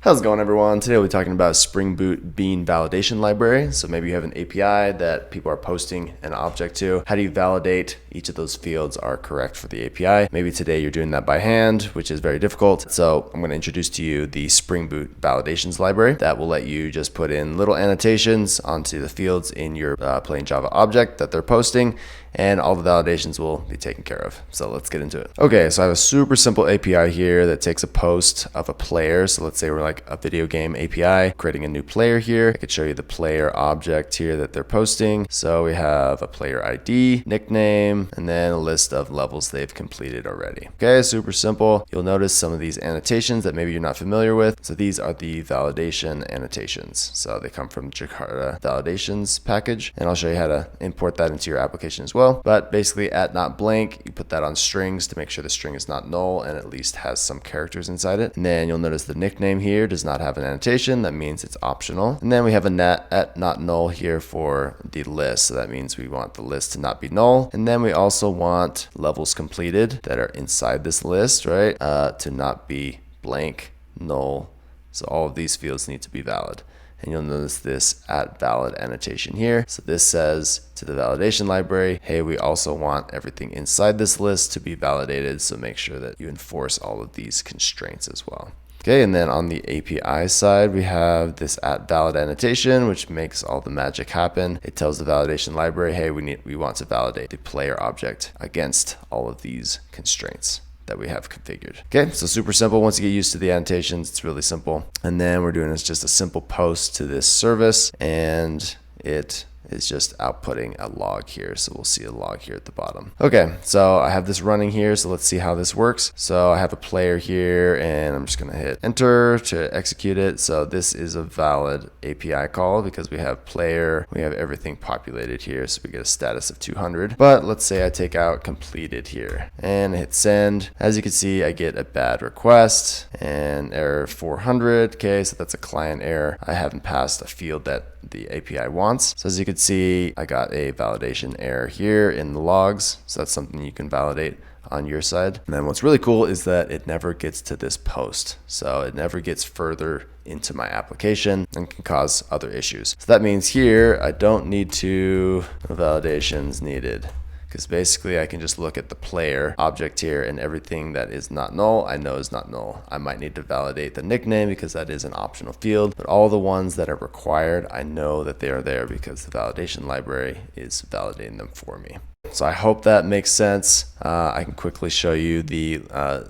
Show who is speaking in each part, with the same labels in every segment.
Speaker 1: How's it going, everyone? Today we'll be talking about Spring Boot Bean Validation Library. So maybe you have an API that people are posting an object to. How do you validate each of those fields are correct for the API? Maybe today you're doing that by hand, which is very difficult. So I'm going to introduce to you the Spring Boot Validations Library that will let you just put in little annotations onto the fields in your plain Java object that they're posting, and all the validations will be taken care of. So let's get into it. Okay, so I have a super simple API here that takes a post of a player. So let's say we're like a video game API, creating a new player here. I could show you the player object here that they're posting. So we have a player ID, nickname, and then a list of levels they've completed already. Okay, super simple. You'll notice some of these annotations that maybe you're not familiar with. So these are the validation annotations. So they come from Jakarta Validations package, and I'll show you how to import that into your application as well. But basically at not blank, you put that on strings to make sure the string is not null and at least has some characters inside it. And then you'll notice the nickname here does not have an annotation. That means it's optional. And then we have a at not null here for the list. So that means we want the list to not be null. And then we also want levels completed that are inside this list, right? To not be blank, null. So all of these fields need to be valid. And you'll notice this at valid annotation here. So this says to the validation library, hey, we also want everything inside this list to be validated. So make sure that you enforce all of these constraints as well. Okay, and then on the API side, we have this at valid annotation, which makes all the magic happen. It tells the validation library, hey, we want to validate the player object against all of these constraints that we have configured. Okay, so super simple. Once you get used to the annotations, it's really simple. And then we're doing is just a simple post to this service, and it is just outputting a log here. So we'll see a log here at the bottom. Okay, so I have this running here. So let's see how this works. So I have a player here, and I'm just gonna hit enter to execute it. So this is a valid API call because we have player, we have everything populated here. So we get a status of 200. But let's say I take out completed here and hit send. As you can see, I get a bad request and error 400. Okay, so that's a client error. I haven't passed a field that the API wants. So as you can see, I got a validation error here in the logs. So that's something you can validate on your side. And then what's really cool is that it never gets to this post. So it never gets further into my application and can cause other issues. So that means here, I don't need to validations needed, because basically I can just look at the player object here, and everything that is not null, I know is not null. I might need to validate the nickname because that is an optional field, but all the ones that are required, I know that they are there because the validation library is validating them for me. So I hope that makes sense. I can quickly show you the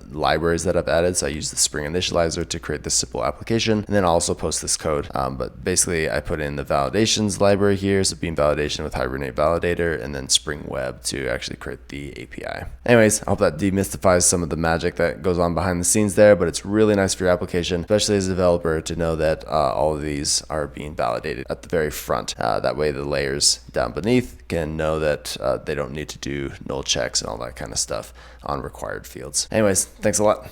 Speaker 1: libraries that I've added. So I use the Spring Initializer to create this simple application, and then I'll also post this code. But basically I put in the validations library here, so Bean Validation with Hibernate Validator, and then Spring Web to actually create the API. Anyways, I hope that demystifies some of the magic that goes on behind the scenes there, but it's really nice for your application, especially as a developer, to know that all of these are being validated at the very front. That way the layers down beneath can know that they don't need to do null checks and all that kind of stuff on required fields. Anyways, thanks a lot.